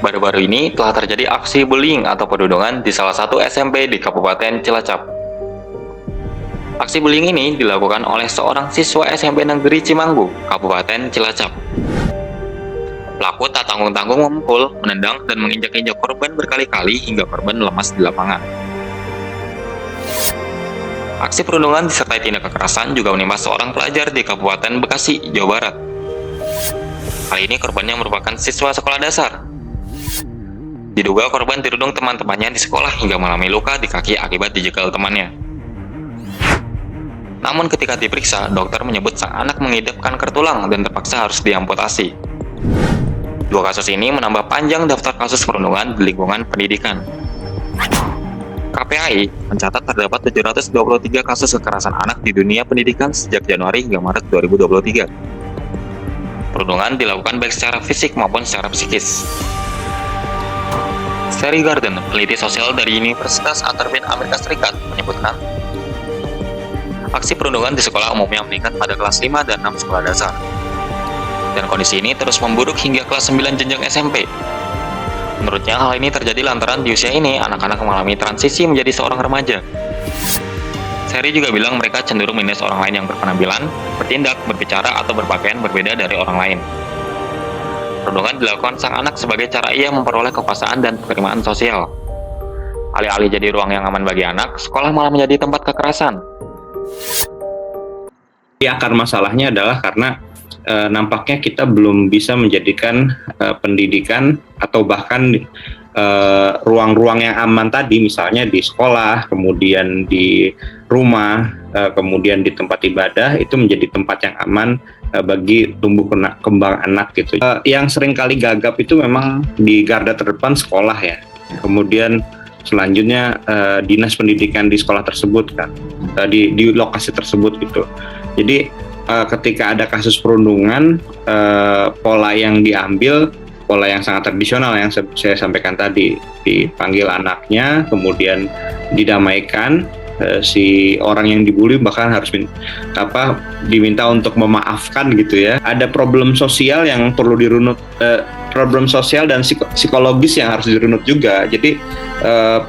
Baru-baru ini telah terjadi aksi bullying atau perundungan di salah satu SMP di Kabupaten Cilacap. Aksi bullying ini dilakukan oleh seorang siswa SMP Negeri Cimanggu, Kabupaten Cilacap. Pelaku tak tanggung-tanggung memukul, menendang, dan menginjak-injak korban berkali-kali hingga korban lemas di lapangan. Aksi perundungan disertai tindak kekerasan juga menimpa seorang pelajar di Kabupaten Bekasi, Jawa Barat. Kali ini korbannya merupakan siswa sekolah dasar. Diduga korban dirundung teman-temannya di sekolah hingga mengalami luka di kaki akibat dijegal temannya. Namun ketika diperiksa, dokter menyebut sang anak mengidap kanker tulang dan terpaksa harus diamputasi. Dua kasus ini menambah panjang daftar kasus perundungan di lingkungan pendidikan. KPAI mencatat terdapat 723 kasus kekerasan anak di dunia pendidikan sejak Januari hingga Maret 2023. Perundungan dilakukan baik secara fisik maupun secara psikis. Sherry Garden, peneliti sosial dari Universitas Aberdeen Amerika Serikat, menyebutkan, aksi perundungan di sekolah umumnya meningkat pada kelas 5 dan 6 sekolah dasar. Dan kondisi ini terus memburuk hingga kelas 9 jenjang SMP. Menurutnya, hal ini terjadi lantaran di usia ini anak-anak mengalami transisi menjadi seorang remaja. Sherry juga bilang mereka cenderung menindas orang lain yang berpenampilan, bertindak, berbicara, atau berpakaian berbeda dari orang lain. Perundungan dilakukan sang anak sebagai cara ia memperoleh kekuasaan dan penerimaan sosial. Alih-alih jadi ruang yang aman bagi anak, sekolah malah menjadi tempat kekerasan. Akar masalahnya adalah karena nampaknya kita belum bisa menjadikan pendidikan atau bahkan ruang-ruang yang aman tadi, misalnya di sekolah, kemudian di rumah, kemudian di tempat ibadah, itu menjadi tempat yang aman bagi tumbuh kembang anak gitu. Yang sering kali gagap itu memang di garda terdepan sekolah ya. Kemudian selanjutnya dinas pendidikan di sekolah tersebut kan, di lokasi tersebut gitu. Jadi ketika ada kasus perundungan, pola yang diambil, pola yang sangat tradisional yang saya sampaikan tadi, dipanggil anaknya, kemudian didamaikan, si orang yang dibully bahkan harus diminta untuk memaafkan gitu ya. Ada problem sosial yang perlu dirunut, problem sosial dan psikologis yang harus dirunut juga. Jadi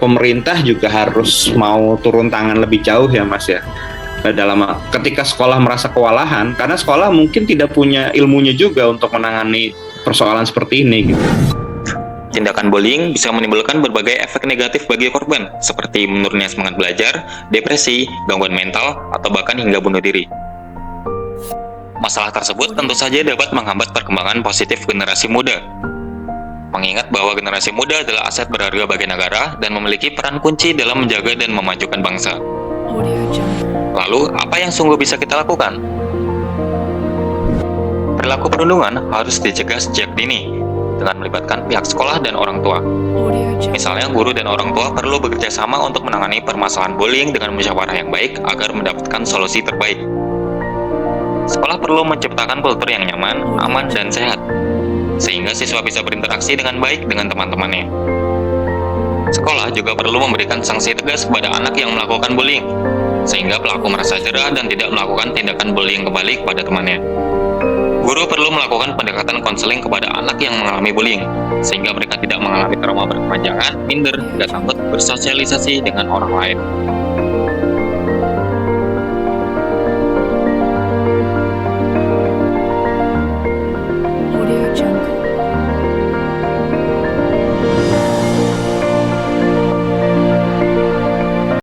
pemerintah juga harus mau turun tangan lebih jauh ya Mas ya. Dalam ketika sekolah merasa kewalahan, karena sekolah mungkin tidak punya ilmunya juga untuk menangani persoalan seperti ini gitu. Tindakan bullying bisa menimbulkan berbagai efek negatif bagi korban, seperti menurunnya semangat belajar, depresi, gangguan mental, atau bahkan hingga bunuh diri. Masalah tersebut tentu saja dapat menghambat perkembangan positif generasi muda. Mengingat bahwa generasi muda adalah aset berharga bagi negara dan memiliki peran kunci dalam menjaga dan memajukan bangsa. Lalu, apa yang sungguh bisa kita lakukan? Perilaku perundungan harus dicegah sejak dini, dengan melibatkan pihak sekolah dan orang tua. Misalnya, guru dan orang tua perlu bekerja sama untuk menangani permasalahan bullying dengan musyawarah yang baik agar mendapatkan solusi terbaik. Sekolah perlu menciptakan kultur yang nyaman, aman, dan sehat, sehingga siswa bisa berinteraksi dengan baik dengan teman-temannya. Sekolah juga perlu memberikan sanksi tegas kepada anak yang melakukan bullying, sehingga pelaku merasa jera dan tidak melakukan tindakan bullying kembali kepada temannya. Guru perlu melakukan pendekatan konseling kepada anak yang mengalami bullying, sehingga mereka tidak mengalami trauma berkepanjangan, minder, dan takut bersosialisasi dengan orang lain.